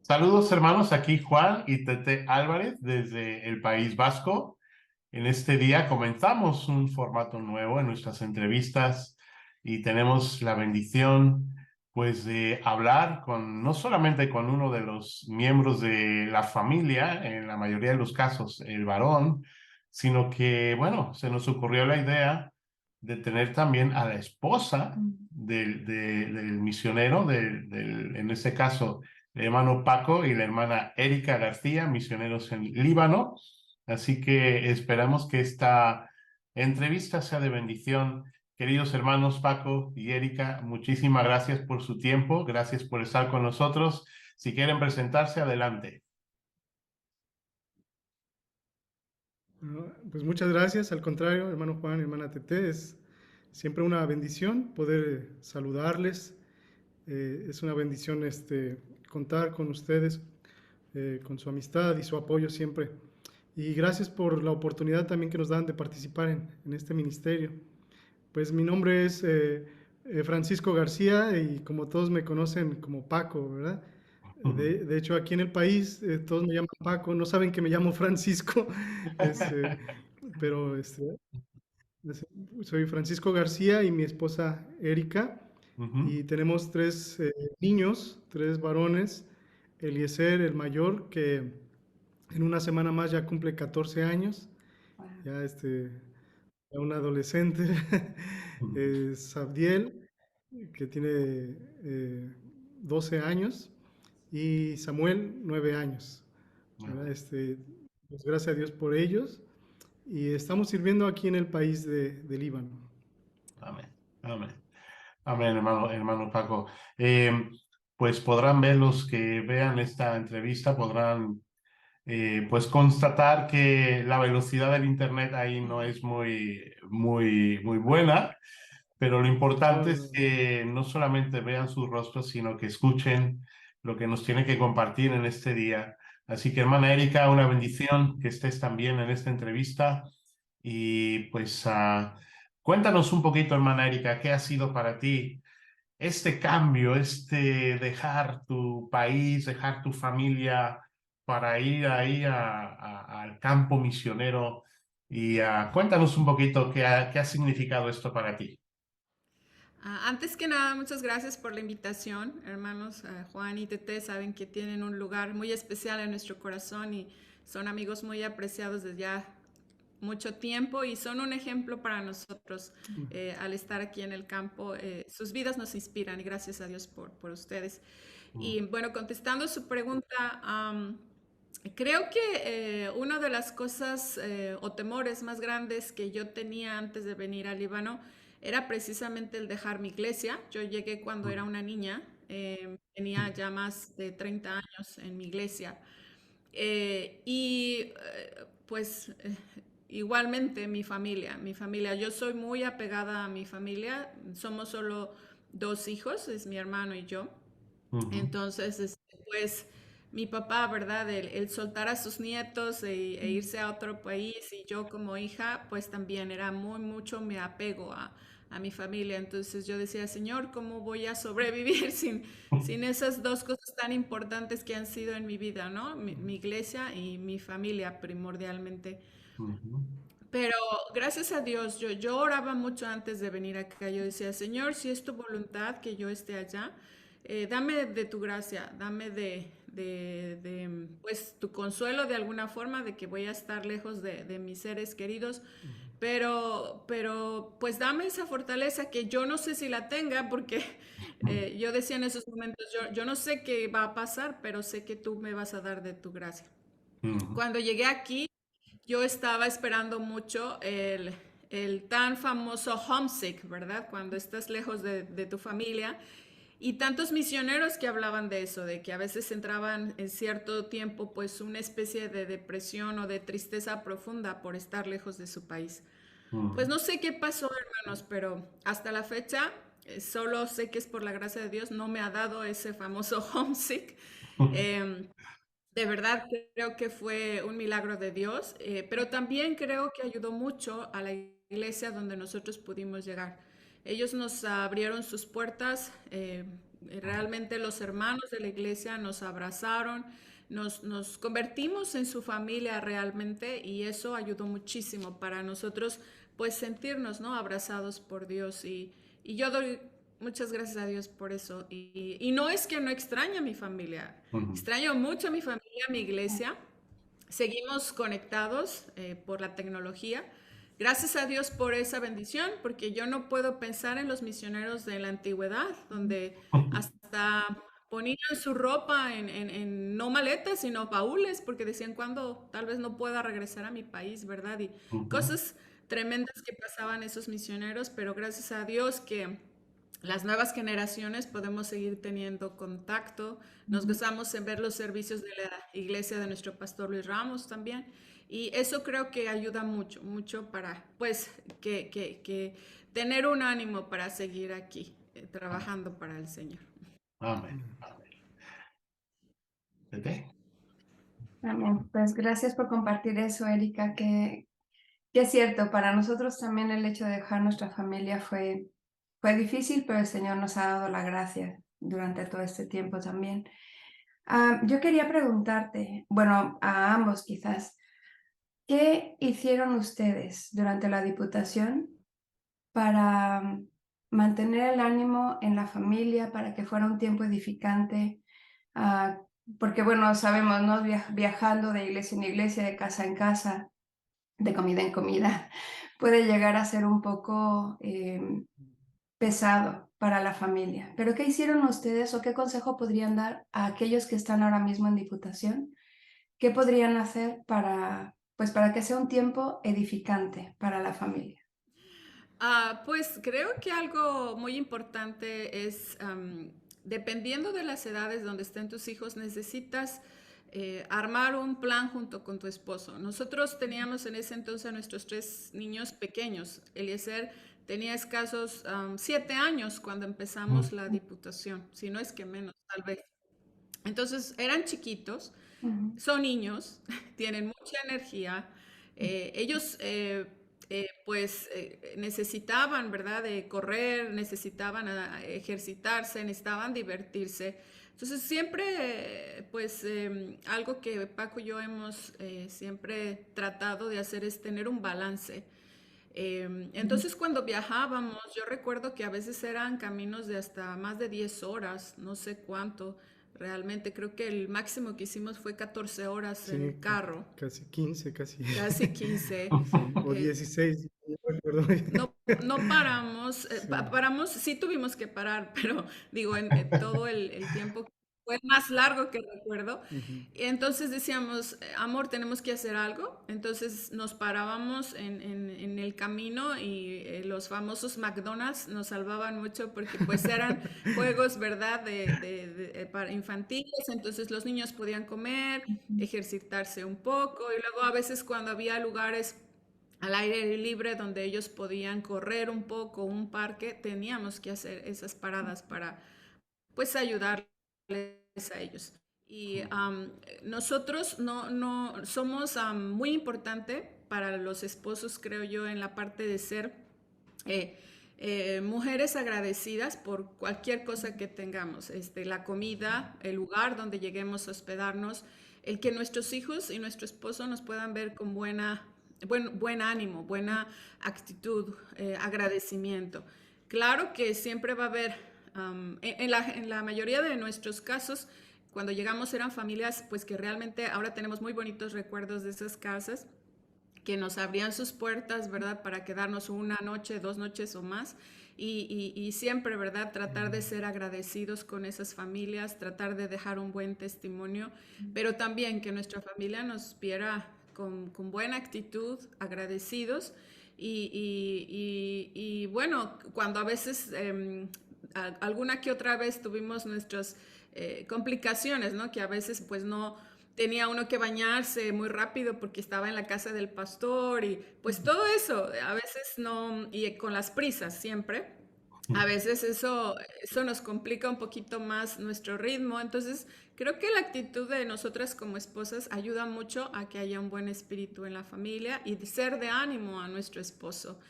Saludos hermanos, aquí Juan y Tete Álvarez desde el País Vasco. En este día comenzamos un formato nuevo en nuestras entrevistas y tenemos la bendición pues de hablar con no solamente con uno de los miembros de la familia, en la mayoría de los casos el varón, sino que bueno, se nos ocurrió la idea de tener también a la esposa del misionero, en este caso el hermano Paco y la hermana Erika García, misioneros en Líbano. Así que esperamos que esta entrevista sea de bendición. Queridos hermanos Paco y Erika, muchísimas gracias por su tiempo, gracias por estar con nosotros. Si quieren presentarse, adelante. Pues muchas gracias, al contrario, hermano Juan, hermana Tete, es siempre una bendición poder saludarles, es una bendición contar con ustedes, con su amistad y su apoyo siempre. Y gracias por la oportunidad también que nos dan de participar en este ministerio. Pues mi nombre es Francisco García y como todos me conocen como Paco, ¿verdad? De hecho, aquí en el país todos me llaman Paco, no saben que me llamo Francisco, este, pero es- soy Francisco García y mi esposa Erika, Ujú. y tenemos tres niños, tres varones, Eliezer, el mayor, que en una semana más ya cumple 14 años, ya ya un adolescente, Sabdiel, que tiene 12 años, y Samuel, 9 años. ¿Verdad? Pues gracias a Dios por ellos. Y estamos sirviendo aquí en el país de Líbano. Amén, amén. Amén, hermano Paco. Eh, pues podrán ver los que vean esta entrevista, podrán pues constatar que la velocidad del internet ahí no es muy buena, pero lo No, importante es no, que no solamente vean sus rostros, sino que escuchen lo que nos tiene que compartir en este día. Así que, hermana Erika, una bendición que estés también en esta entrevista y pues cuéntanos un poquito, hermana Erika, ¿qué ha sido para ti este cambio, este dejar tu país, dejar tu familia para ir ahí al campo misionero? Y cuéntanos un poquito qué ha significado esto para ti. Antes que nada, muchas gracias por la invitación, hermanos. Juan y Tete saben que tienen un lugar muy especial en nuestro corazón y son amigos muy apreciados desde ya mucho tiempo y son un ejemplo para nosotros al estar aquí en el campo. Sus vidas nos inspiran y gracias a Dios por ustedes. Y bueno, contestando su pregunta, creo que una de las cosas o temores más grandes que yo tenía antes de venir al Líbano era precisamente el dejar mi iglesia. Yo llegué cuando era una niña, tenía ya más de 30 años en mi iglesia. Pues igualmente mi familia, yo soy muy apegada a mi familia, somos solo dos hijos, es mi hermano y yo. Ujú, Entonces, pues mi papá, ¿verdad? El soltar a sus nietos e irse a otro país y yo como hija, pues también era mucho mi apego a mi familia. Entonces yo decía, Señor, ¿cómo voy a sobrevivir sin esas dos cosas tan importantes que han sido en mi vida, ¿no? Mi iglesia y mi familia primordialmente. ujú, Pero gracias a Dios, yo oraba mucho antes de venir acá. Yo decía, Señor, si es tu voluntad que yo esté allá, dame de tu gracia, dame pues, tu consuelo de alguna forma de que voy a estar lejos de mis seres queridos. Pues dame esa fortaleza que yo no sé si la tenga, porque yo decía en esos momentos, yo no sé qué va a pasar, pero sé que tú me vas a dar de tu gracia. ujú, Cuando llegué aquí, yo estaba esperando mucho el tan famoso homesick, ¿verdad? Cuando estás lejos de tu familia. Y tantos misioneros que hablaban de eso, de que a veces entraban en cierto tiempo pues una especie de depresión o de tristeza profunda por estar lejos de su país. Pues ujú, no sé qué pasó, hermanos, pero hasta la fecha solo sé que es por la gracia de Dios, no me ha dado ese famoso homesick. Em, de verdad creo que fue un milagro de Dios, pero también creo que ayudó mucho a la iglesia donde nosotros pudimos llegar. Ellos nos abrieron sus puertas Realmente los hermanos de la iglesia nos abrazaron, nos convertimos en su familia realmente y eso ayudó muchísimo para nosotros pues sentirnos, ¿no? Abrazados por Dios y yo doy muchas gracias a Dios por eso. Y no es que no extrañe a mi familia, Ujú. extraño mucho a mi familia, a mi iglesia. Seguimos conectados por la tecnología. Gracias a Dios por esa bendición, porque yo no puedo pensar en los misioneros de la antigüedad, donde hasta ponían su ropa en no maletas, sino baúles, porque decían cuando tal vez no pueda regresar a mi país, ¿verdad? Y Ujú. cosas tremendas que pasaban esos misioneros, pero gracias a Dios que las nuevas generaciones podemos seguir teniendo contacto. Nos gozamos en ver los servicios de la iglesia de nuestro pastor Luis Ramos también. Y eso creo que ayuda mucho, mucho para, pues, que tener un ánimo para seguir aquí, trabajando para el Señor. Amén. Amén. ¿Tete? Amén. Pues gracias por compartir eso, Erika, que es cierto, para nosotros también el hecho de dejar nuestra familia fue difícil, pero el Señor nos ha dado la gracia durante todo este tiempo también. Yo quería preguntarte, bueno, a ambos quizás, ¿qué hicieron ustedes durante la Diputación para mantener el ánimo en la familia, para que fuera un tiempo edificante? Porque bueno, sabemos, ¿no? Viajando de iglesia en iglesia, de casa en casa, de comida en comida, puede llegar a ser un poco pesado para la familia. Pero ¿qué hicieron ustedes o qué consejo podrían dar a aquellos que están ahora mismo en Diputación? ¿Qué podrían hacer pues, para que sea un tiempo edificante para la familia? Pues creo que algo muy importante es, dependiendo de las edades donde estén tus hijos, necesitas armar un plan junto con tu esposo. Nosotros teníamos en ese entonces a nuestros 3 niños pequeños. Eliezer tenía escasos 7 años cuando empezamos la diputación, si no es que menos, tal vez. Entonces eran chiquitos, Ujú, son niños, tienen mucha energía. Ellos pues necesitaban, ¿verdad?, de correr, necesitaban ejercitarse, necesitaban divertirse. Entonces siempre, pues algo que Paco y yo hemos siempre tratado de hacer es tener un balance. Entonces cuando viajábamos, yo recuerdo que a veces eran caminos de hasta más de 10 horas, no sé cuánto. Realmente creo que el máximo que hicimos fue 14 horas en Sí, carro, casi 15, casi. casi 15. Sí, o Eh, 16, no recuerdo. no, no paramos, Sí. paramos, sí tuvimos que parar, pero digo, en todo el tiempo fue más largo que recuerdo. Ujú. Y entonces decíamos, amor, tenemos que hacer algo. Entonces nos parábamos en el camino y los famosos McDonald's nos salvaban mucho porque pues eran juegos, ¿verdad?, para infantiles. Entonces los niños podían comer, ejercitarse un poco y luego a veces cuando había lugares al aire libre donde ellos podían correr un poco, un parque, teníamos que hacer esas paradas para pues ayudarles a ellos. Y nosotros no somos muy importante para los esposos, creo yo, en la parte de ser eh, mujeres agradecidas por cualquier cosa que tengamos, la comida, el lugar donde lleguemos a hospedarnos, el que nuestros hijos y nuestro esposo nos puedan ver con buen ánimo, buena actitud, agradecimiento. Claro que siempre va a haber, en la mayoría de nuestros casos, cuando llegamos eran familias pues que realmente ahora tenemos muy bonitos recuerdos de esas casas que nos abrían sus puertas, ¿verdad? Para quedarnos una noche, 2 noches o más. Y siempre, ¿verdad? Tratar de ser agradecidos con esas familias, tratar de dejar un buen testimonio, pero también que nuestra familia nos viera con buena actitud, agradecidos. Bueno, cuando a veces, alguna que otra vez tuvimos nuestras complicaciones, ¿no? Que a veces pues no tenía uno que bañarse muy rápido porque estaba en la casa del pastor y pues todo eso, a veces no, y con las prisas siempre, a veces eso nos complica un poquito más nuestro ritmo, entonces creo que la actitud de nosotras como esposas ayuda mucho a que haya un buen espíritu en la familia y de ser de ánimo a nuestro esposo.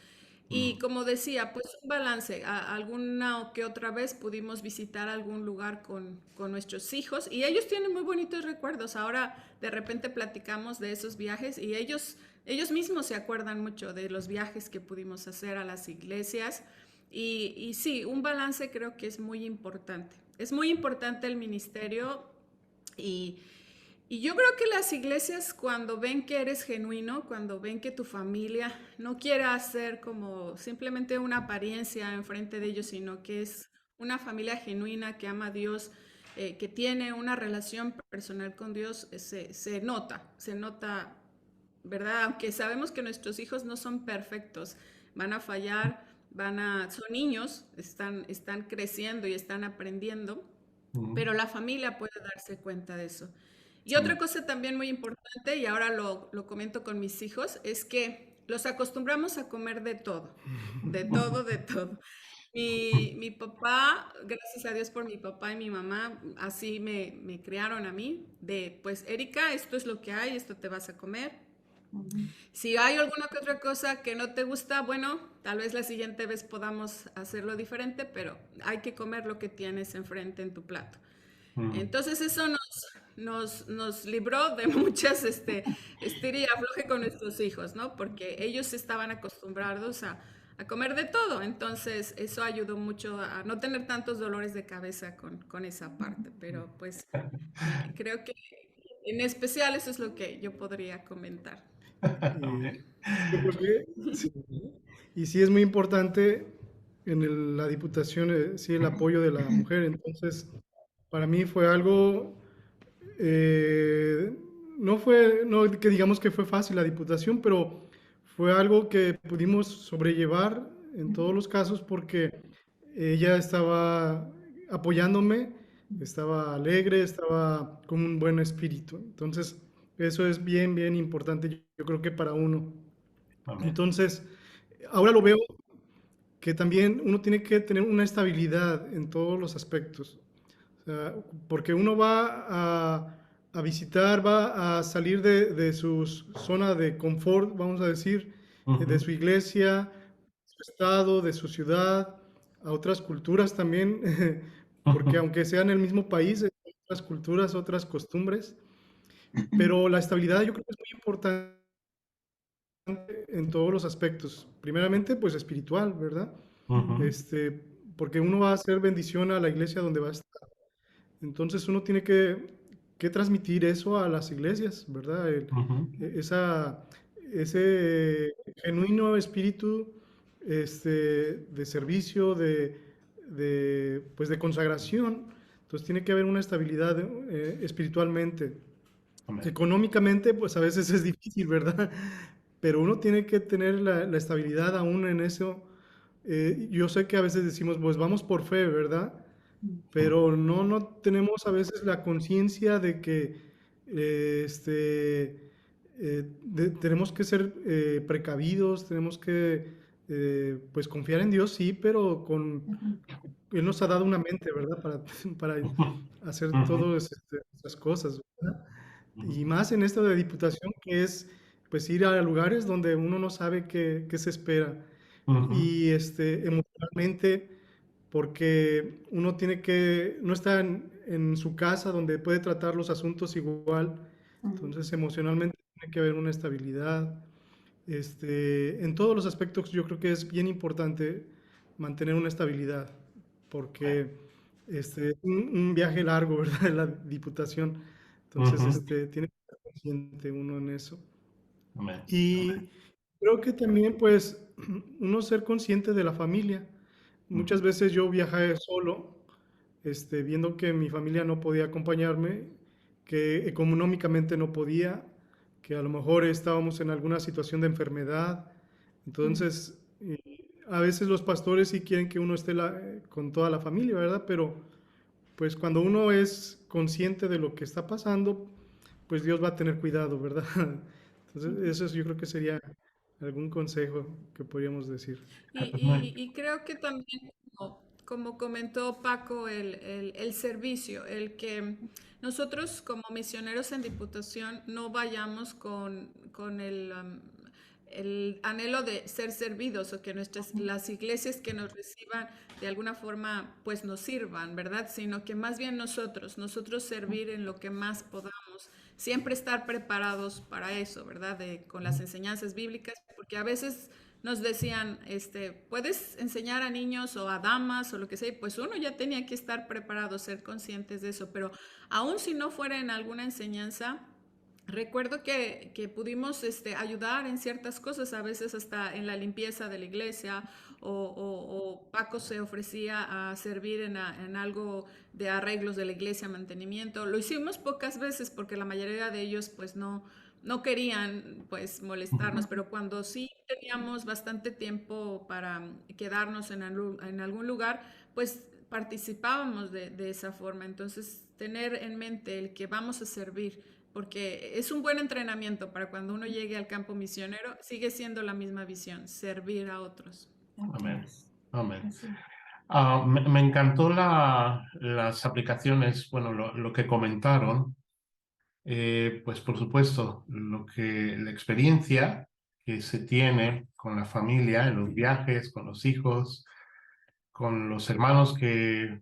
Y como decía, pues un balance. Alguna o que otra vez pudimos visitar algún lugar con nuestros hijos y ellos tienen muy bonitos recuerdos. Ahora de repente platicamos de esos viajes y ellos mismos se acuerdan mucho de los viajes que pudimos hacer a las iglesias. Y sí, un balance creo que es muy importante. Es muy importante el ministerio y, y yo creo que las iglesias cuando ven que eres genuino, cuando ven que tu familia no quiere hacer como simplemente una apariencia enfrente de ellos, sino que es una familia genuina que ama a Dios, que tiene una relación personal con Dios, se nota, ¿verdad? Aunque sabemos que nuestros hijos no son perfectos, van a fallar, son niños, están creciendo y están aprendiendo, pero la familia puede darse cuenta de eso. Y otra cosa también muy importante, y ahora lo comento con mis hijos, es que los acostumbramos a comer de todo, de todo, de todo. Mi papá, gracias a Dios por mi papá y mi mamá, así me criaron a mí, de pues Erika, esto es lo que hay, esto te vas a comer. Si hay alguna que otra cosa que no te gusta, bueno, tal vez la siguiente vez podamos hacerlo diferente, pero hay que comer lo que tienes enfrente en tu plato. Entonces eso nos libró de muchas estira y afloje con nuestros hijos, ¿no? Porque ellos estaban acostumbrados a comer de todo. Entonces eso ayudó mucho a no tener tantos dolores de cabeza con esa parte. Pero pues creo que en especial eso es lo que yo podría comentar. Y yo creo que sí. Y sí es muy importante en la Diputación, sí, el apoyo de la mujer. Entonces, para mí fue algo, eh, no que digamos que fue fácil la Diputación, pero fue algo que pudimos sobrellevar en todos los casos porque ella estaba apoyándome, estaba alegre, estaba con un buen espíritu. Entonces, eso es bien, bien importante, yo creo que para uno. Amén. Entonces, ahora lo veo que también uno tiene que tener una estabilidad en todos los aspectos. O sea, porque uno va a visitar, va a salir de su zona de confort, vamos a decir, de su iglesia, su estado, de su ciudad, a otras culturas también, porque aunque sea en el mismo país, hay otras culturas, otras costumbres, pero la estabilidad yo creo que es muy importante en todos los aspectos. Primeramente, pues espiritual, ¿verdad? Este, porque uno va a hacer bendición a la iglesia donde va a estar. Entonces uno tiene que transmitir eso a las iglesias, ¿verdad? Esa, ese genuino espíritu de servicio, pues de consagración. Entonces tiene que haber una estabilidad espiritualmente. Amén. Económicamente, pues a veces es difícil, ¿verdad? Pero uno tiene que tener la estabilidad aún en eso. Yo sé que a veces decimos, pues vamos por fe, ¿verdad? Pero no tenemos a veces la conciencia de que tenemos que ser precavidos, tenemos que pues confiar en Dios, sí, pero Él nos ha dado una mente, ¿verdad? Para hacer todas esas cosas, ¿verdad? Y más en esto de diputación, que es pues ir a lugares donde uno no sabe qué se espera. Y emocionalmente, porque uno tiene que, no está en su casa donde puede tratar los asuntos igual, entonces emocionalmente tiene que haber una estabilidad. En todos los aspectos yo creo que es bien importante mantener una estabilidad, porque es un viaje largo, ¿verdad? La diputación, entonces tiene que estar consciente uno en eso. Amén. Y creo que también, pues, uno ser consciente de la familia. Muchas veces yo viajé solo, viendo que mi familia no podía acompañarme, que económicamente no podía, que a lo mejor estábamos en alguna situación de enfermedad. Entonces, a veces los pastores sí quieren que uno esté con toda la familia, ¿verdad? Pero pues cuando uno es consciente de lo que está pasando, pues Dios va a tener cuidado, ¿verdad? Entonces, yo creo que sería algún consejo que podríamos decir. Y creo que también, como comentó Paco, el servicio, el que nosotros como misioneros en Diputación no vayamos con el anhelo de ser servidos o que las iglesias que nos reciban de alguna forma pues nos sirvan, ¿verdad? Sino que más bien nosotros servir en lo que más podamos, siempre estar preparados para eso, ¿verdad? Con las enseñanzas bíblicas, porque a veces nos decían, puedes enseñar a niños o a damas o lo que sea, y pues uno ya tenía que estar preparado, ser conscientes de eso, pero aun si no fuera en alguna enseñanza, recuerdo que pudimos ayudar en ciertas cosas, a veces hasta en la limpieza de la iglesia, o Paco se ofrecía a servir en algo de arreglos de la iglesia, mantenimiento. Lo hicimos pocas veces porque la mayoría de ellos pues no querían pues molestarnos, pero cuando sí teníamos bastante tiempo para quedarnos en algún lugar, pues participábamos de esa forma. Entonces, tener en mente el que vamos a servir, porque es un buen entrenamiento para cuando uno llegue al campo misionero, sigue siendo la misma visión, servir a otros. Amén. Amén. Así. Me encantó las aplicaciones, bueno, lo que comentaron. Pues por supuesto, la experiencia que se tiene con la familia, en los viajes, con los hijos, con los hermanos que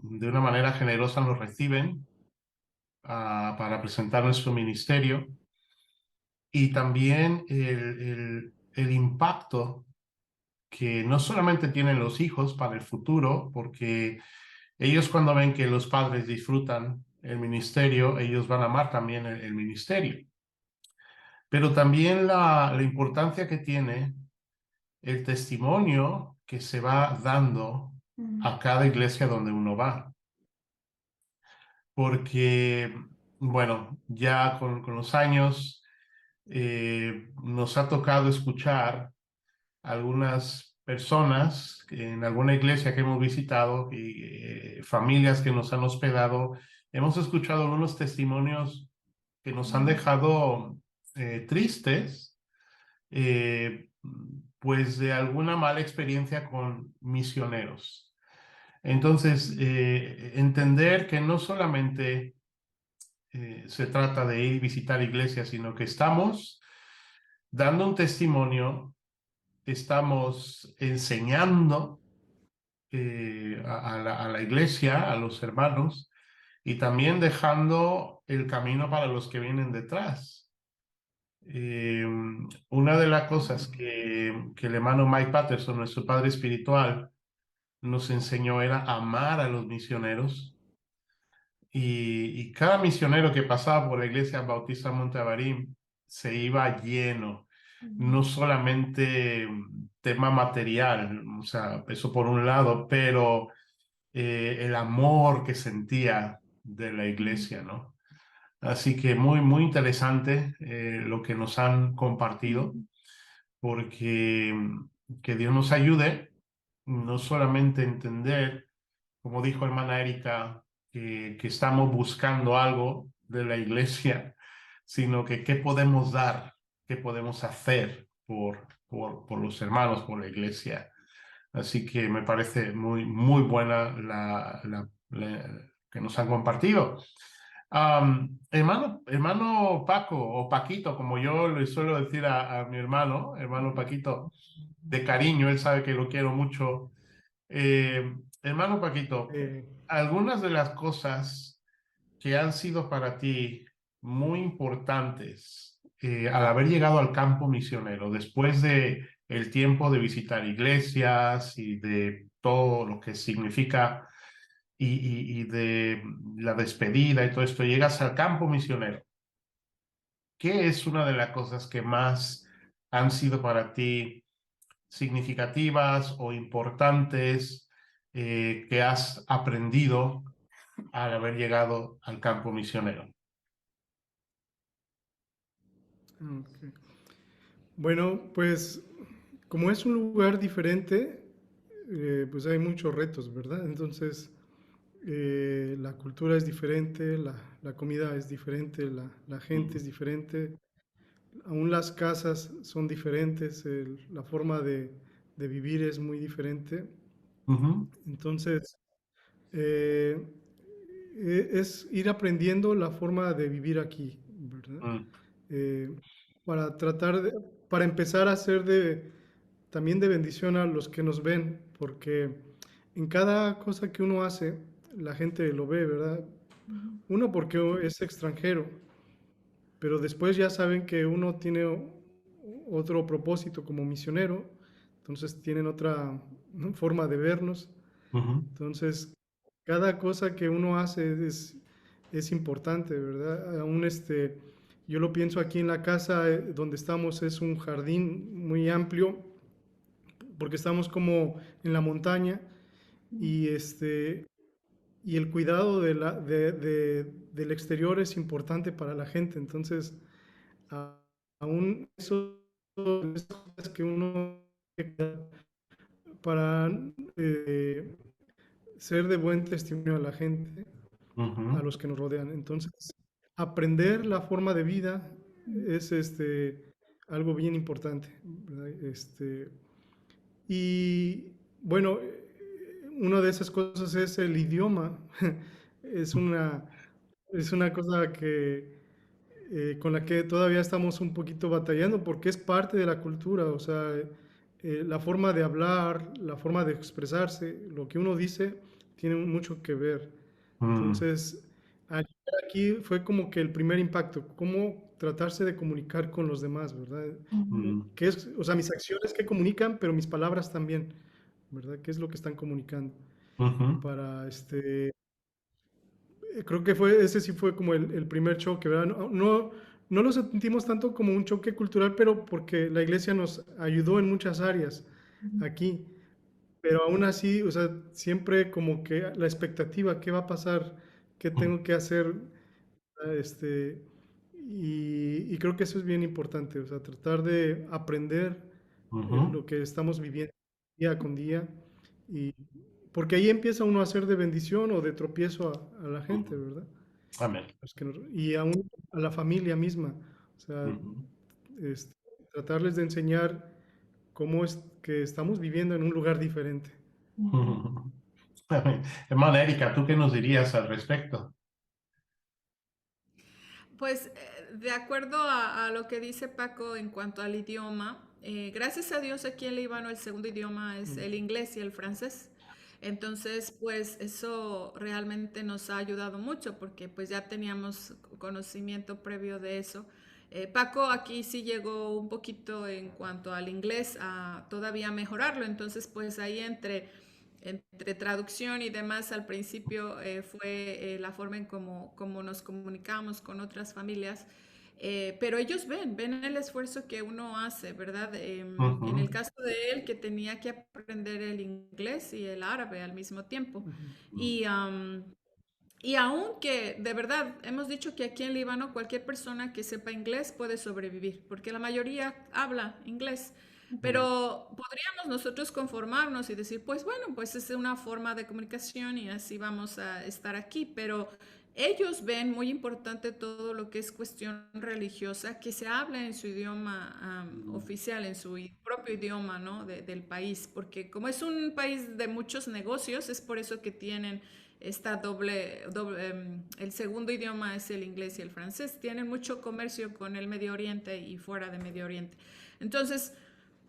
de una manera generosa nos reciben para presentar nuestro ministerio, y también el impacto que no solamente tienen los hijos para el futuro, porque ellos cuando ven que los padres disfrutan el ministerio, ellos van a amar también el ministerio. Pero también la importancia que tiene el testimonio que se va dando a cada iglesia donde uno va. Porque, bueno, ya con los años nos ha tocado escuchar algunas personas en alguna iglesia que hemos visitado y familias que nos han hospedado. Hemos escuchado algunos testimonios que nos han dejado tristes, eh, pues de alguna mala experiencia con misioneros. Entonces, entender que no solamente se trata de ir y visitar iglesias, sino que estamos dando un testimonio, estamos enseñando a la iglesia, a los hermanos, y también dejando el camino para los que vienen detrás. Una de las cosas que el hermano Mike Patterson, nuestro padre espiritual, nos enseñó era amar a los misioneros, y cada misionero que pasaba por la iglesia bautista Monte Abarim se iba lleno, no solamente tema material, o sea, eso por un lado, pero el amor que sentía de la iglesia, ¿no? Así que muy, muy interesante lo que nos han compartido, porque que Dios nos ayude no solamente a entender, como dijo hermana Erika, que estamos buscando algo de la iglesia, sino que qué podemos dar, qué podemos hacer por los hermanos, por la iglesia. Así que me parece muy, muy buena que nos han compartido. Hermano Paco, o Paquito, como yo le suelo decir a mi hermano Paquito, de cariño, él sabe que lo quiero mucho. Hermano Paquito, Eh, algunas de las cosas que han sido para ti muy importantes al haber llegado al campo misionero, después de el tiempo de visitar iglesias y de todo lo que significa y de la despedida y todo esto, llegas al campo misionero. ¿Qué es una de las cosas que más han sido para ti significativas o importantes que has aprendido al haber llegado al campo misionero? ok. Bueno, pues como es un lugar diferente, pues hay muchos retos, ¿verdad? Entonces, la cultura es diferente, la comida es diferente, la gente es diferente, aún las casas son diferentes, la forma de vivir es muy diferente. Ujú. Entonces, eh, es ir aprendiendo la forma de vivir aquí, ¿verdad? Mm. Eh, para tratar de, para empezar a ser también de bendición a los que nos ven, porque en cada cosa que uno hace, la gente lo ve, ¿verdad? Uno porque es extranjero, pero después ya saben que uno tiene otro propósito como misionero, entonces tienen otra, ¿no?, forma de vernos. Ujú, Entonces, cada cosa que uno hace es importante, ¿verdad? Aún yo lo pienso aquí en la casa donde estamos, es un jardín muy amplio, porque estamos como en la montaña y y el cuidado del exterior es importante para la gente. Entonces, a- aún eso esas cosas que uno para eh, ser de buen testimonio a la gente, a ujú, los que nos rodean. Entonces, aprender la forma de vida es algo bien importante, ¿verdad? Y bueno, una de esas cosas es el idioma. Es una, es una cosa con la que todavía estamos un poquito batallando porque es parte de la cultura, o sea, la forma de hablar, la forma de expresarse, lo que uno dice tiene mucho que ver. mm, Entonces, al llegar aquí fue como que el primer impacto, cómo tratarse de comunicar con los demás, ¿verdad? mm, ¿Qué es, o sea, mis acciones que comunican, pero mis palabras también, ¿verdad? ¿Qué es lo que están comunicando? ujú, Para creo que fue, ese sí fue como el primer choque, ¿verdad? No lo sentimos tanto como un choque cultural, pero porque la iglesia nos ayudó en muchas áreas aquí. Pero aún así, o sea, siempre como que la expectativa, ¿qué va a pasar? ¿Qué tengo que hacer? Ah, y creo que eso es bien importante, o sea, tratar de aprender ujú, lo que estamos viviendo día con día, y porque ahí empieza uno a ser de bendición o de tropiezo a la gente, ujú. ¿verdad? Amén. Y aún a la familia misma, o sea, Ujú, este, tratarles de enseñar cómo es que estamos viviendo en un lugar diferente. ujú. Amén. Hermana Erika, ¿tú qué nos dirías al respecto? Pues de acuerdo a lo que dice Paco en cuanto al idioma, gracias a Dios aquí en Líbano el segundo idioma es Mm, el inglés y el francés. Entonces, pues eso realmente nos ha ayudado mucho porque pues ya teníamos conocimiento previo de eso. Paco aquí sí llegó un poquito en cuanto al inglés a todavía mejorarlo. Entonces, pues ahí entre traducción y demás, al principio fue la forma en cómo nos comunicamos con otras familias, pero ellos ven el esfuerzo que uno hace, ¿verdad? En el Ujú, caso de él, que tenía que aprender el inglés y el árabe al mismo tiempo. ujú, Y, y aunque de verdad hemos dicho que aquí en Líbano cualquier persona que sepa inglés puede sobrevivir, porque la mayoría habla inglés. ujú, Pero podríamos nosotros conformarnos y decir, pues bueno, pues es una forma de comunicación y así vamos a estar aquí. Pero ellos ven muy importante todo lo que es cuestión religiosa, que se habla en su idioma oficial, en su propio idioma, ¿no? Del país, porque como es un país de muchos negocios, es por eso que tienen esta el segundo idioma es el inglés y el francés. Tienen mucho comercio con el Medio Oriente y fuera de Medio Oriente. Entonces,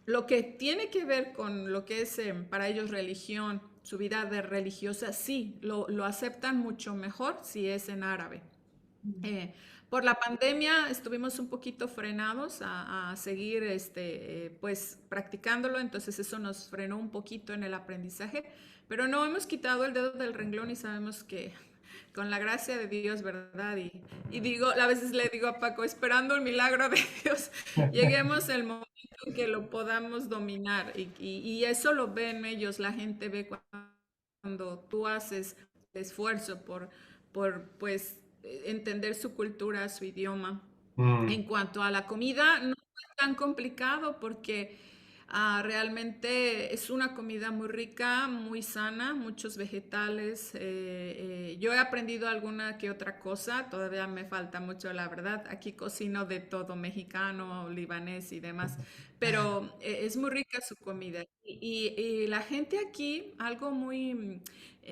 lo que tiene que ver con lo que es para ellos religión, su vida de religiosa, sí, lo aceptan mucho mejor si es en árabe. Eh, por la pandemia estuvimos un poquito frenados a seguir pues practicándolo, entonces eso nos frenó un poquito en el aprendizaje, pero no hemos quitado el dedo del renglón y sabemos que con la gracia de Dios, ¿verdad? Y digo, a veces le digo a Paco, esperando el milagro de Dios, lleguemos al momento en que lo podamos dominar y eso lo ven ellos, la gente ve cuando tú haces esfuerzo por pues entender su cultura, su idioma. mm, En cuanto a la comida, no es tan complicado porque realmente es una comida muy rica, muy sana, muchos vegetales. Yo he aprendido alguna que otra cosa, todavía me falta mucho, la verdad. Aquí cocino de todo, mexicano, libanés y demás, pero es muy rica su comida. Y la gente aquí, algo muy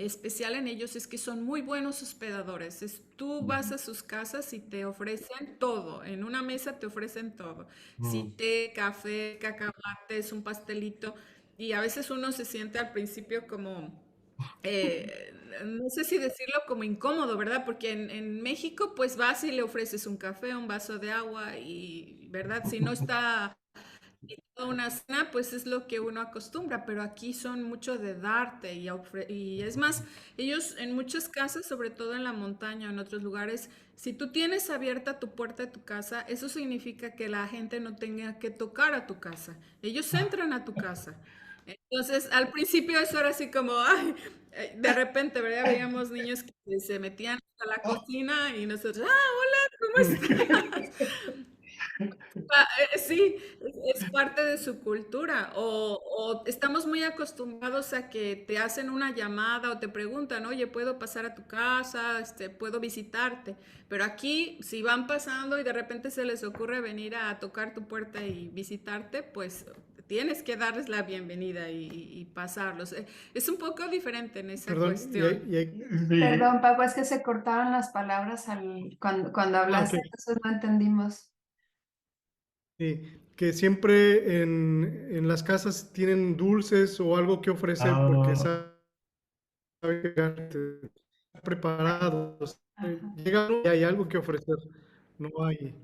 especial en ellos es que son muy buenos hospedadores. Tú vas a sus casas y te ofrecen todo. En una mesa te ofrecen todo. Si Mm. té, café, cacahuates, un pastelito. Y a veces uno se siente al principio como no sé si decirlo como incómodo, ¿verdad? Porque en México pues vas y le ofreces un café, un vaso de agua y, ¿verdad? Si no está toda una cena, pues es lo que uno acostumbra, pero aquí son mucho de darte y es más, ellos en muchas casas, sobre todo en la montaña o en otros lugares, si tú tienes abierta tu puerta de tu casa, eso significa que la gente no tenga que tocar a tu casa. Ellos entran a tu casa. Entonces, al principio eso era así como, ay, de repente, ¿verdad? Veíamos niños que se metían a la cocina y nosotros, ah, hola, ¿cómo estás? Sí, es parte de su cultura. O estamos muy acostumbrados a que te hacen una llamada o te preguntan, oye, ¿puedo pasar a tu casa? ¿Puedo visitarte? Pero aquí, si van pasando y de repente se les ocurre venir a tocar tu puerta y visitarte, pues tienes que darles la bienvenida y pasarlos. Es un poco diferente en esa Perdón, cuestión. Sí. Perdón, Paco, es que se cortaban las palabras cuando ok, hablaste, entonces no entendimos. sí, que siempre en las casas tienen dulces o algo que ofrecer porque Ah, saben que están preparados. Ajá. Llegan y hay algo que ofrecer. No hay,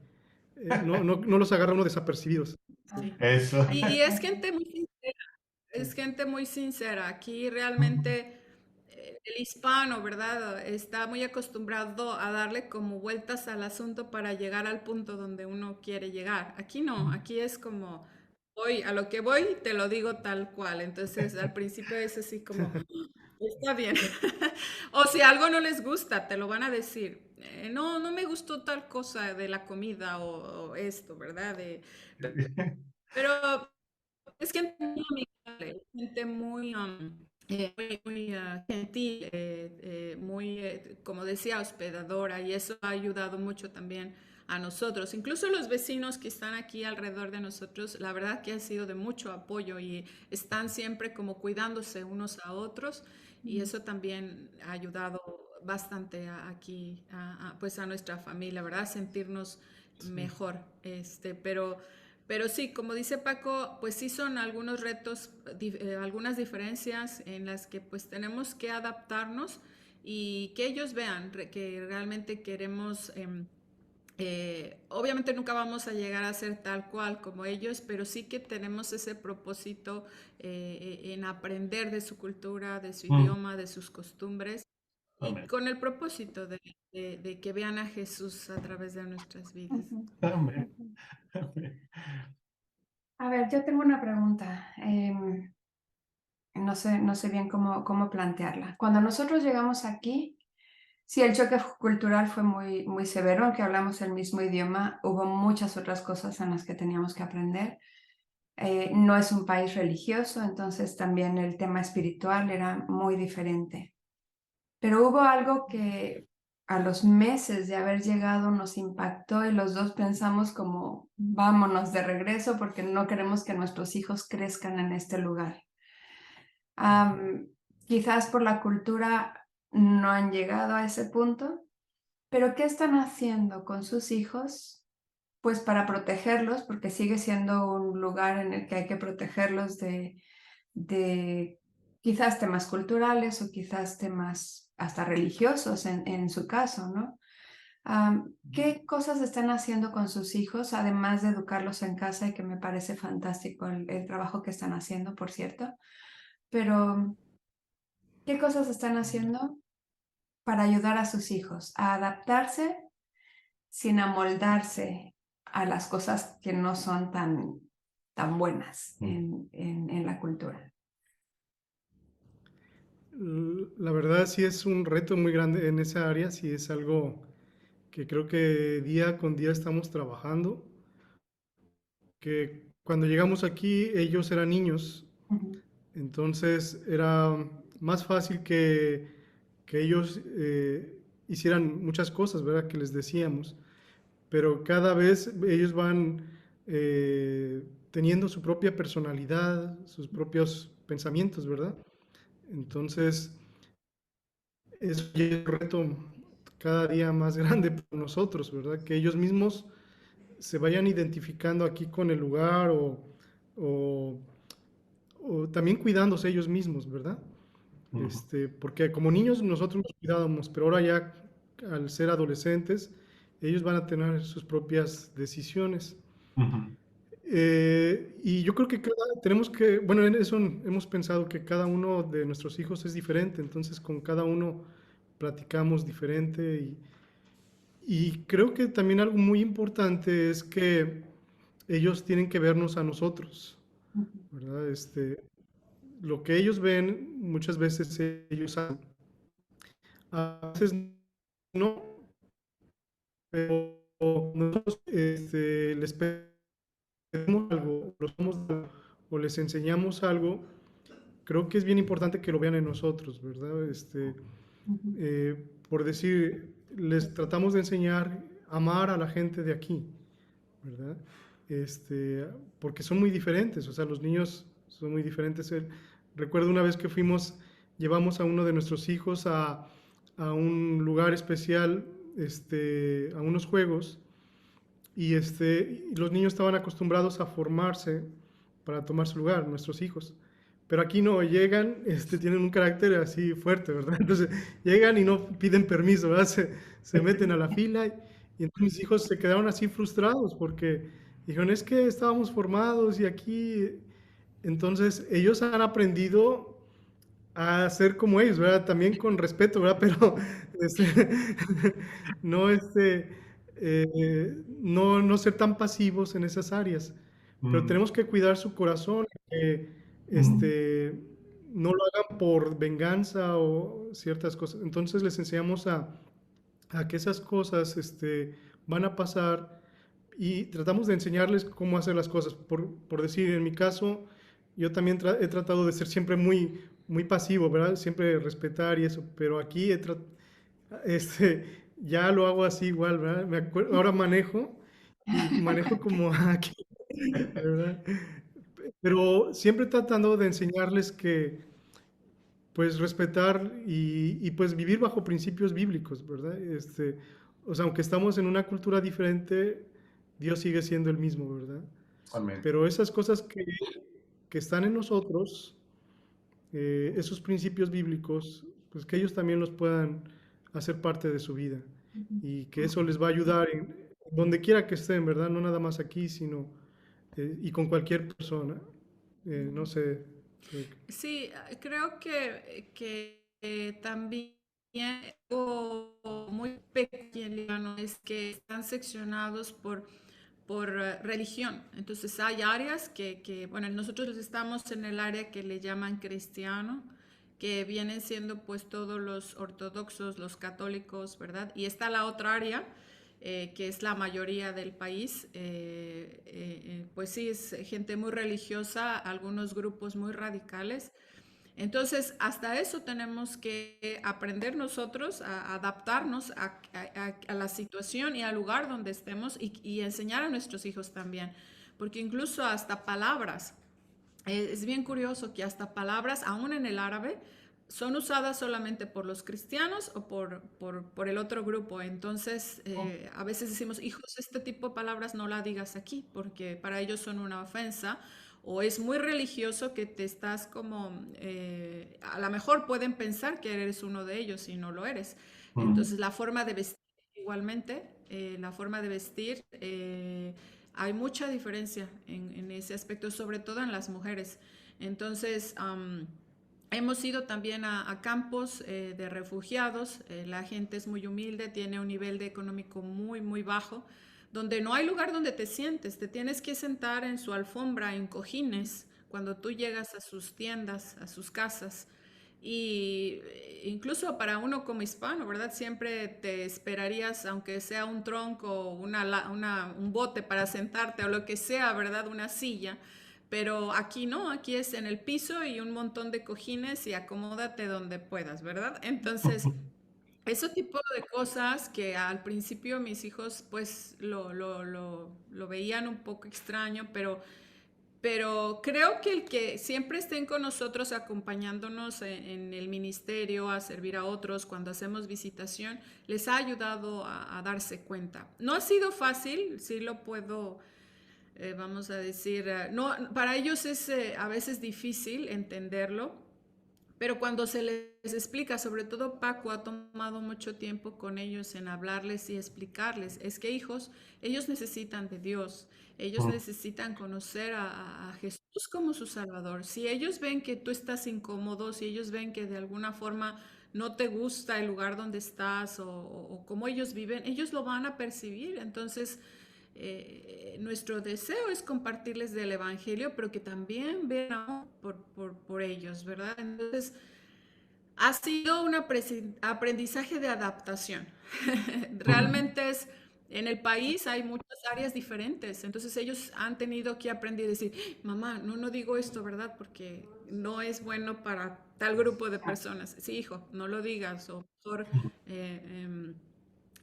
no los agarra uno desapercibidos. Sí. eso. Y es gente muy sincera. Es gente muy sincera. Aquí realmente el hispano, ¿verdad? Está muy acostumbrado a darle como vueltas al asunto para llegar al punto donde uno quiere llegar. Aquí no, aquí es como, voy a lo que voy, te lo digo tal cual. Entonces al principio es así como, está bien. O si algo no les gusta, te lo van a decir. No, no me gustó tal cosa de la comida o esto, ¿verdad? Pero es gente muy amigable, gente muy gentil, muy, como decía, hospedadora, y eso ha ayudado mucho también a nosotros. Incluso los vecinos que están aquí alrededor de nosotros, la verdad que ha sido de mucho apoyo y están siempre como cuidándose unos a otros, y eso también ha ayudado bastante aquí, pues a nuestra familia, ¿verdad? Sentirnos Sí. mejor, pero sí, como dice Paco, pues sí son algunos retos, algunas diferencias en las que pues tenemos que adaptarnos y que ellos vean que realmente queremos, obviamente nunca vamos a llegar a ser tal cual como ellos, pero sí que tenemos ese propósito en aprender de su cultura, de su Mm, idioma, de sus costumbres y amén. con el propósito de que vean a Jesús a través de nuestras vidas. Ujú, Amén. ujú. Amén. A ver, yo tengo una pregunta. No sé bien cómo plantearla. Cuando nosotros llegamos aquí, sí, el choque cultural fue muy, muy severo, aunque hablamos el mismo idioma, hubo muchas otras cosas en las que teníamos que aprender. No es un país religioso, entonces también el tema espiritual era muy diferente. Pero hubo algo que a los meses de haber llegado nos impactó y los dos pensamos como, vámonos de regreso porque no queremos que nuestros hijos crezcan en este lugar. Am, Quizás por la cultura no han llegado a ese punto, pero ¿qué están haciendo con sus hijos? Pues para protegerlos, porque sigue siendo un lugar en el que hay que protegerlos de quizás temas culturales o quizás temas hasta religiosos en su caso, ¿no? ¿Qué cosas están haciendo con sus hijos, además de educarlos en casa y que me parece fantástico el trabajo que están haciendo, por cierto? Pero, ¿qué cosas están haciendo para ayudar a sus hijos a adaptarse sin amoldarse a las cosas que no son tan buenas Mm. en la cultura? La verdad sí es un reto muy grande en esa área, sí es algo que creo que día con día estamos trabajando, que cuando llegamos aquí ellos eran niños, Ujú, entonces era más fácil que ellos hicieran muchas cosas, ¿verdad? Que les decíamos, pero cada vez ellos van teniendo su propia personalidad, sus propios pensamientos, ¿verdad? Entonces, es un reto cada día más grande para nosotros, ¿verdad? Que ellos mismos se vayan identificando aquí con el lugar o, o también cuidándose ellos mismos, ¿verdad? Ujú, Porque como niños nosotros nos cuidábamos, pero ahora ya al ser adolescentes, ellos van a tener sus propias decisiones. ujú, Y yo creo que tenemos que, bueno, en eso hemos pensado que cada uno de nuestros hijos es diferente, entonces con cada uno platicamos diferente y creo que también algo muy importante es que ellos tienen que vernos a nosotros, ¿verdad? Lo que ellos ven, muchas veces ellos hacen. A veces no, pero nosotros les pedimos algo, o les enseñamos algo, creo que es bien importante que lo vean en nosotros, ¿verdad? Por decir, les tratamos de enseñar a amar a la gente de aquí, ¿verdad? Porque son muy diferentes, o sea, los niños son muy diferentes. Recuerdo una vez que llevamos a uno de nuestros hijos a un lugar especial, a unos juegos, y los niños estaban acostumbrados a formarse para tomar su lugar, nuestros hijos. Pero aquí no, llegan, tienen un carácter así fuerte, ¿verdad? Entonces llegan y no piden permiso, ¿verdad? Se meten a la fila y entonces mis hijos se quedaron así frustrados porque dijeron, es que estábamos formados y aquí... Entonces ellos han aprendido a ser como ellos, ¿verdad? También con respeto, ¿verdad? Pero este, no, no ser tan pasivos en esas áreas. Pero ujú, tenemos que cuidar su corazón, que ujú, no lo hagan por venganza o ciertas cosas. Entonces les enseñamos a que esas cosas van a pasar y tratamos de enseñarles cómo hacer las cosas. Por decir, en mi caso, yo también he tratado de ser siempre muy pasivo, ¿verdad? Siempre respetar y eso, pero aquí ya lo hago así igual, ¿verdad? Ahora manejo y manejo como aquí, ¿verdad? Pero siempre tratando de enseñarles que, pues, respetar pues, vivir bajo principios bíblicos, ¿verdad? O sea, aunque estamos en una cultura diferente, Dios sigue siendo el mismo, ¿verdad? amén. Pero esas cosas que están en nosotros, esos principios bíblicos, pues que ellos también los puedan hacer parte de su vida y que eso les va a ayudar en donde quiera que estén, ¿verdad? No nada más aquí, sino y con cualquier persona. No sé. Sí, creo que también algo muy pequeño en Líbano es que están seccionados por religión. Entonces hay áreas bueno, nosotros estamos en el área que le llaman cristiano, que vienen siendo pues todos los ortodoxos, los católicos, ¿verdad? Y está la otra área, que es la mayoría del país, pues sí, es gente muy religiosa, algunos grupos muy radicales. Entonces, hasta eso tenemos que aprender nosotros a adaptarnos a la situación y al lugar donde estemos y enseñar a nuestros hijos también, porque incluso hasta palabras, es bien curioso que hasta palabras, aún en el árabe, son usadas solamente por los cristianos o por el otro grupo. Entonces, a veces decimos, hijos, este tipo de palabras no la digas aquí, porque para ellos son una ofensa, o es muy religioso que te estás como, a lo mejor pueden pensar que eres uno de ellos y no lo eres. Ujú, Entonces, la forma de vestir, igualmente, la forma de vestir, hay mucha diferencia en ese aspecto, sobre todo en las mujeres. Entonces, hemos ido también a campos de refugiados. La gente es muy humilde, tiene un nivel de económico muy bajo, donde no hay lugar donde te sientes. Te tienes que sentar en su alfombra, en cojines, cuando tú llegas a sus tiendas, a sus casas. Y incluso para uno como hispano, ¿verdad? Siempre te esperarías, aunque sea un tronco, un bote para sentarte o lo que sea, ¿verdad? Una silla. Pero aquí no, aquí es en el piso y un montón de cojines y acomódate donde puedas, ¿verdad? Entonces, ese tipo de cosas que al principio mis hijos pues lo veían un poco extraño, pero pero creo que el que siempre estén con nosotros acompañándonos en el ministerio, a servir a otros cuando hacemos visitación, les ha ayudado a darse cuenta. No ha sido fácil, sí lo puedo, vamos a decir, no, para ellos es a veces difícil entenderlo, pero cuando se les explica, sobre todo Paco ha tomado mucho tiempo con ellos en hablarles y explicarles, es que hijos, ellos necesitan de Dios, ellos Mm. necesitan conocer a Jesús como su Salvador. Si ellos ven que tú estás incómodo, si ellos ven que de alguna forma no te gusta el lugar donde estás o cómo ellos viven, ellos lo van a percibir. Entonces, nuestro deseo es compartirles del Evangelio, pero que también vean por ellos, ¿verdad? Entonces, ha sido un aprendizaje de adaptación. Realmente es, en el país hay muchas áreas diferentes, entonces ellos han tenido que aprender a decir, mamá, no digo esto, ¿verdad? Porque no es bueno para tal grupo de personas. Sí, hijo, no lo digas, o mejor... eh, em,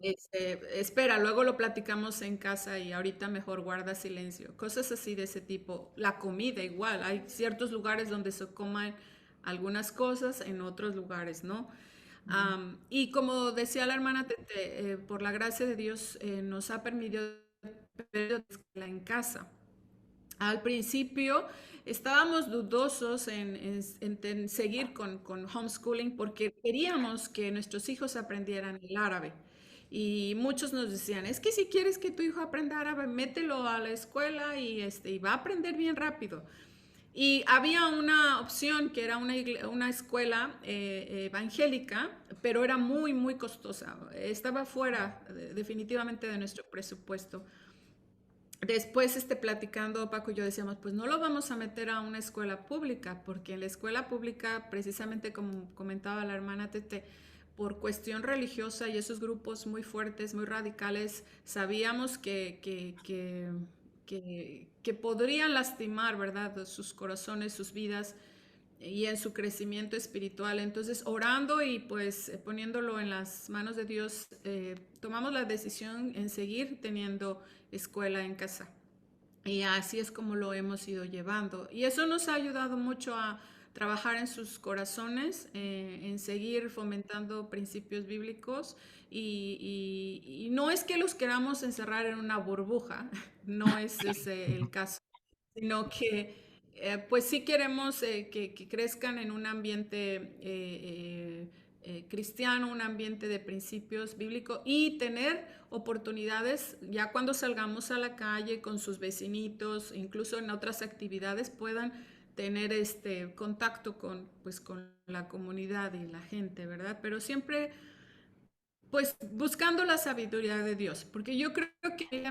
espera, luego lo platicamos en casa y ahorita mejor guarda silencio. Cosas así de ese tipo. La comida igual. Hay ciertos lugares donde se coman algunas cosas, en otros lugares, ¿no? Y como decía la hermana Tete, por la gracia de Dios nos ha permitido ver en casa. Al principio estábamos dudosos en seguir con homeschooling porque queríamos que nuestros hijos aprendieran el árabe. Y muchos nos decían, es que si quieres que tu hijo aprenda árabe, mételo a la escuela y va a aprender bien rápido. Y había una opción que era una escuela evangélica, pero era muy costosa. Estaba fuera definitivamente de nuestro presupuesto. Después, platicando, Paco y yo decíamos, pues no lo vamos a meter a una escuela pública, porque en la escuela pública, precisamente como comentaba la hermana Tete, por cuestión religiosa y esos grupos muy fuertes, muy radicales, sabíamos que podrían lastimar, ¿verdad?, sus corazones, sus vidas y en su crecimiento espiritual. Entonces, orando y pues poniéndolo en las manos de Dios, tomamos la decisión en seguir teniendo escuela en casa. Y así es como lo hemos ido llevando. Y eso nos ha ayudado mucho a trabajar en sus corazones, en seguir fomentando principios bíblicos. Y no es que los queramos encerrar en una burbuja, no es ese el caso, sino que pues sí queremos que crezcan en un ambiente cristiano, un ambiente de principios bíblicos y tener oportunidades ya cuando salgamos a la calle con sus vecinitos, incluso en otras actividades puedan tener contacto pues, con la comunidad y la gente, ¿verdad? Pero siempre pues buscando la sabiduría de Dios, porque yo creo que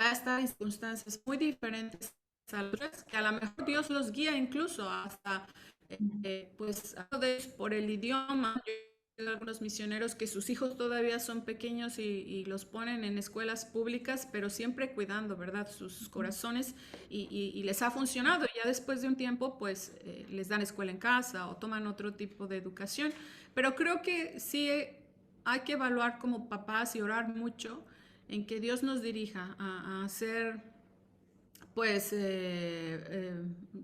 va a estar en circunstancias muy diferentes a otras, que a lo mejor Dios los guía incluso hasta, pues, por el idioma. Yo he visto algunos misioneros que sus hijos todavía son pequeños y los ponen en escuelas públicas, pero siempre cuidando, ¿verdad?, sus corazones y les ha funcionado. Ya después de un tiempo, pues, les dan escuela en casa o toman otro tipo de educación. Pero creo que sí hay que evaluar como papás y orar mucho en que Dios nos dirija a hacer, pues,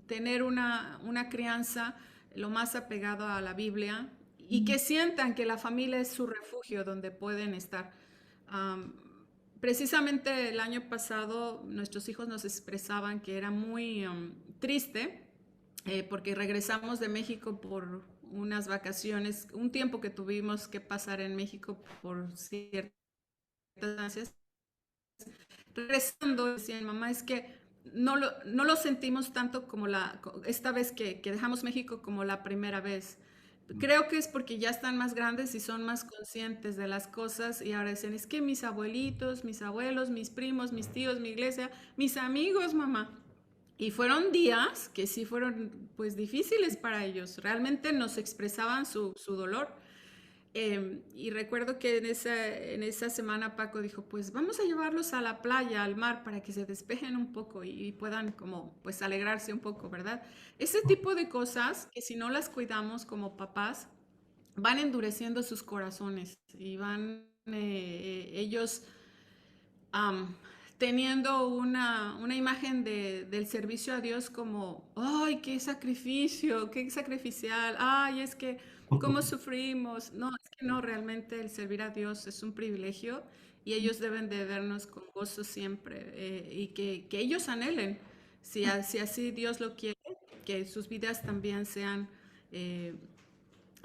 tener una crianza lo más apegado a la Biblia y que sientan que la familia es su refugio donde pueden estar. Um, Precisamente el año pasado nuestros hijos nos expresaban que era muy triste porque regresamos de México por unas vacaciones, un tiempo que tuvimos que pasar en México por ciertas circunstancias. Regresando, decían, mamá, es que no lo sentimos tanto como esta vez que dejamos México como la primera vez. Creo que es porque ya están más grandes y son más conscientes de las cosas y ahora dicen, es que mis abuelitos, mis abuelos, mis primos, mis tíos, mi iglesia, mis amigos, mamá. Y fueron días que sí fueron pues difíciles para ellos. Realmente nos expresaban su dolor. Y recuerdo que en esa semana Paco dijo, pues vamos a llevarlos a la playa, al mar, para que se despejen un poco y puedan como pues alegrarse un poco, ¿verdad? Ese tipo de cosas que si no las cuidamos como papás, van endureciendo sus corazones y van ellos teniendo una imagen del servicio a Dios como, ¡ay, qué sacrificio, qué sacrificial! ¡Ay, es que cómo sufrimos! No, es que no, realmente el servir a Dios es un privilegio y ellos deben de vernos con gozo siempre y que ellos anhelen, si así Dios lo quiere, que sus vidas también sean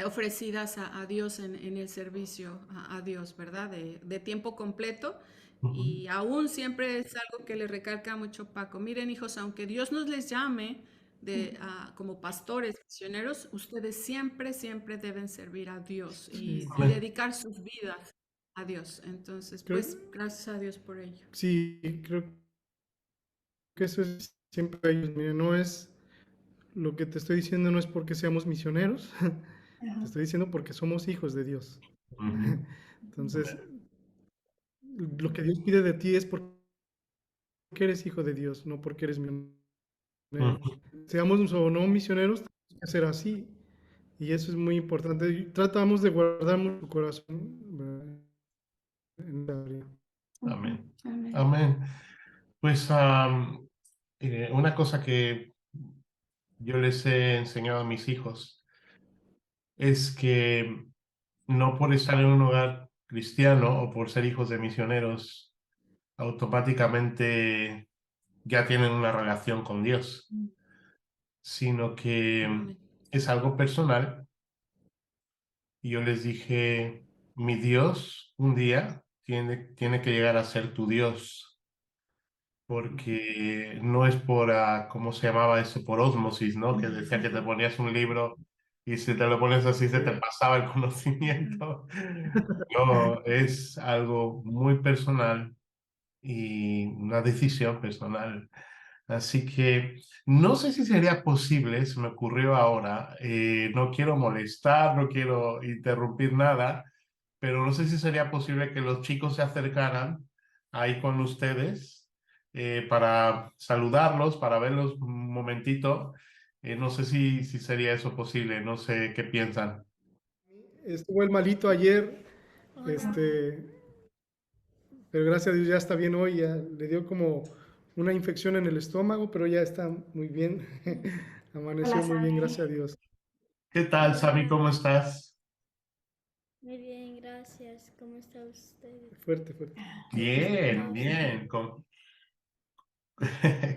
ofrecidas a Dios en el servicio a Dios, ¿verdad? De tiempo completo. Y aún siempre es algo que le recalca mucho Paco. Miren, hijos, aunque Dios nos les llame como pastores, misioneros, ustedes siempre, siempre deben servir a Dios y Amén. dedicar sus vidas a Dios. Entonces, Creo- pues, gracias a Dios por ello. Sí, creo que eso es siempre ellos. Mira, no es lo que te estoy diciendo, no es porque seamos misioneros, te estoy diciendo porque somos hijos de Dios. Ujú. Entonces, lo que Dios pide de ti es porque eres hijo de Dios, no porque eres misionero. Ujú. Seamos o no misioneros, tenemos que ser así. Y eso es muy importante. Y tratamos de guardar nuestro corazón, ¿verdad? En la área. Amén. Amén. Amén. Pues una cosa que yo les he enseñado a mis hijos es que no por estar en un hogar cristiano o por ser hijos de misioneros, automáticamente ya tienen una relación con Dios, sino que Amén. es algo personal. Y yo les dije, mi Dios un día tiene que llegar a ser tu Dios, porque no es por, ¿cómo se llamaba eso? Por ósmosis, ¿no? Que decía que te ponías un libro y si te lo pones así se te pasaba el conocimiento. No, es algo muy personal y una decisión personal. Así que no sé si sería posible, se me ocurrió ahora, no quiero molestar, no quiero interrumpir nada, pero no sé si sería posible que los chicos se acercaran ahí con ustedes para saludarlos, para verlos un momentito. No sé si sería eso posible, no sé qué piensan. Estuvo el malito ayer, este, pero gracias a Dios ya está bien hoy, ya le dio como una infección en el estómago, pero ya está muy bien. Amaneció Hola, muy bien, Sammy. gracias a Dios. ¿Qué tal, Sami? Hola, ¿Cómo estás? muy bien, gracias. ¿Cómo está usted? Fuerte, fuerte. Bien, ¿Está usted? bien.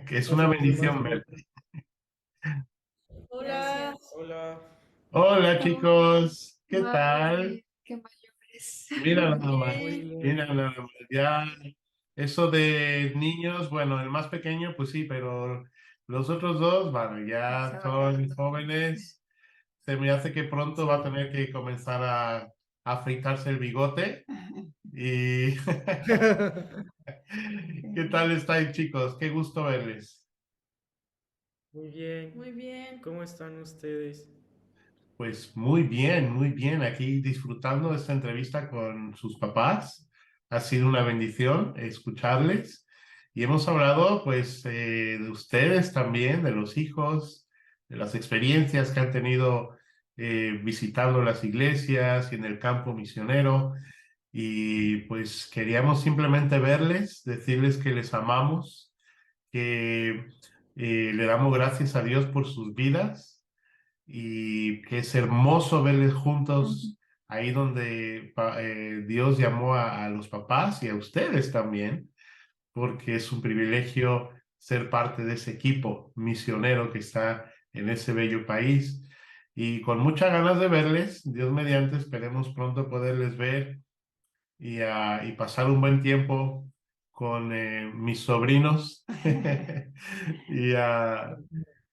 Que es una Pasen los demás. bendición verte. Hola. Hola, Hola ¿Cómo chicos, ¿qué vamos? tal? Qué mayores. Mira Muy nada más, muy bien. bien. mira nada más. Ya eso de niños, bueno, el más pequeño, pues sí, pero los otros dos, bueno, ya son jóvenes. Se me hace que pronto va a tener que comenzar a afeitarse el bigote. Y ¿qué tal estáis, chicos? Qué gusto verles. Muy bien. Muy bien. ¿Cómo están ustedes? Pues muy bien, aquí disfrutando de esta entrevista con sus papás. Ha sido una bendición escucharles y hemos hablado pues de ustedes también, de los hijos, de las experiencias que han tenido visitando las iglesias y en el campo misionero y pues queríamos simplemente verles, decirles que les amamos, que le damos gracias a Dios por sus vidas y que es hermoso verles juntos ahí donde Dios llamó a los papás y a ustedes también, porque es un privilegio ser parte de ese equipo misionero que está en ese bello país. Y con muchas ganas de verles, Dios mediante, esperemos pronto poderles ver y pasar un buen tiempo con mis sobrinos y,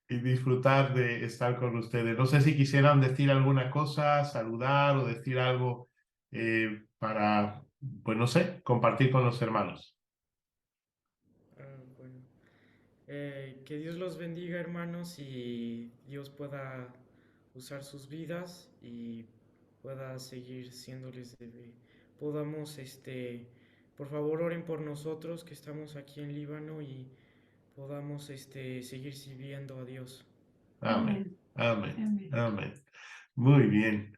y disfrutar de estar con ustedes. No sé si quisieran decir alguna cosa, saludar o decir algo para, pues no sé, compartir con los hermanos. Bueno, que Dios los bendiga, hermanos, y Dios pueda usar sus vidas y pueda seguir siéndoles podamos, por favor, oren por nosotros que estamos aquí en Líbano y podamos, seguir sirviendo a Dios. Amén, amén, amén. Muy bien.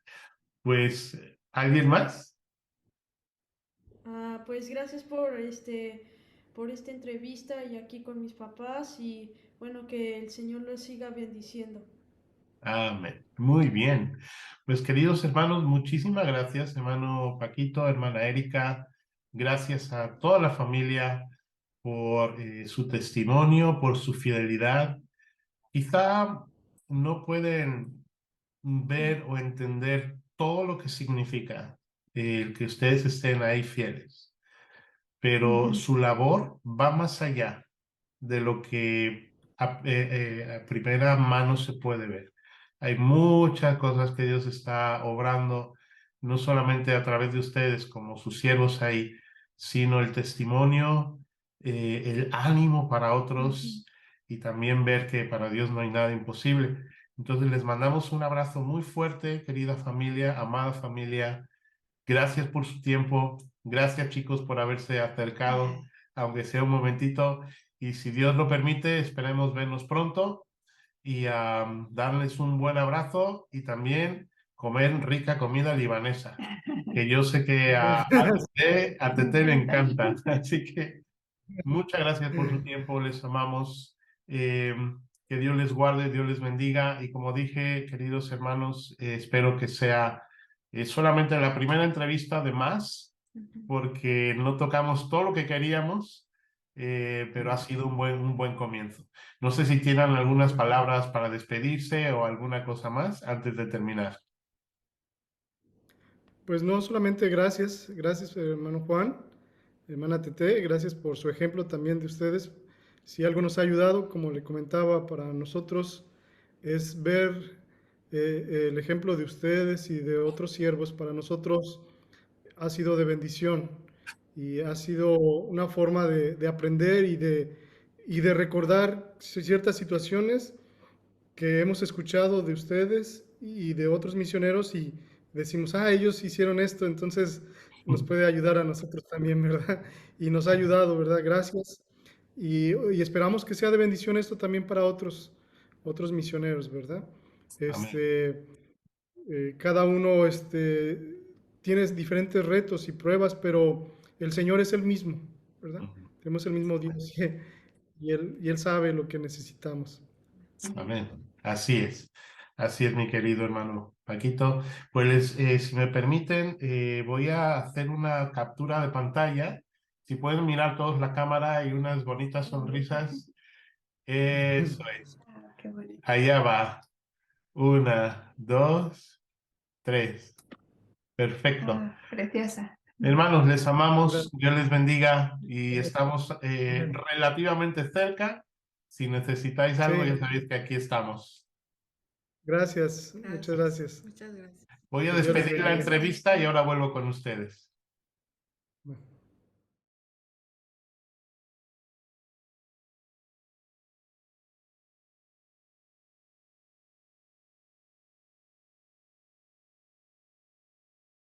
Pues, ¿alguien más? Pues gracias por por esta entrevista y aquí con mis papás y bueno, que el Señor los siga bendiciendo. Amén. Muy bien. Pues queridos hermanos, muchísimas gracias, hermano Paquito, hermana Erika. Gracias a toda la familia por su testimonio, por su fidelidad. Quizá no pueden ver o entender todo lo que significa el que ustedes estén ahí fieles, pero su labor va más allá de lo que a primera mano se puede ver. Hay muchas cosas que Dios está obrando, no solamente a través de ustedes como sus siervos ahí, sino el testimonio, el ánimo para otros y también ver que para Dios no hay nada imposible. Entonces les mandamos un abrazo muy fuerte, querida familia, amada familia. Gracias por su tiempo. Gracias, chicos, por haberse acercado, aunque sea un momentito. Y si Dios lo permite, esperemos vernos pronto y darles un buen abrazo y también comer rica comida libanesa, que yo sé que a Tete le encanta. Así que muchas gracias por su tiempo, les amamos. Eh, que Dios les guarde, Dios les bendiga. Y como dije, queridos hermanos, espero que sea solamente la primera entrevista de más, porque no tocamos todo lo que queríamos, pero ha sido un buen comienzo. No sé si tienen algunas palabras para despedirse o alguna cosa más antes de terminar. Pues no solamente gracias, gracias hermano Juan, hermana Tete, gracias por su ejemplo también de ustedes. Si algo nos ha ayudado, como le comentaba, para nosotros es ver el ejemplo de ustedes y de otros siervos. Para nosotros ha sido de bendición y ha sido una forma de aprender y de recordar ciertas situaciones que hemos escuchado de ustedes y de otros misioneros y decimos, ellos hicieron esto, entonces nos puede ayudar a nosotros también, ¿verdad? Y nos ha ayudado, ¿verdad? Gracias. Y esperamos que sea de bendición esto también para otros misioneros, ¿verdad? Amén. Cada uno tiene diferentes retos y pruebas, pero el Señor es el mismo, ¿verdad? Tenemos el mismo Dios y él sabe lo que necesitamos. Amén. Así es, mi querido hermano Paquito. Pues si me permiten, voy a hacer una captura de pantalla. Si pueden mirar todos la cámara y unas bonitas sonrisas. Eso es. Qué bonito. Allá va. 1, 2, 3. Perfecto. Preciosa. Hermanos, les amamos. Gracias. Dios les bendiga y estamos relativamente cerca. Si necesitáis algo, ya Sí, sabéis que aquí estamos. gracias, muchas gracias. Muchas gracias. Voy a Que Dios les despedir la bendiga. entrevista y ahora vuelvo con ustedes.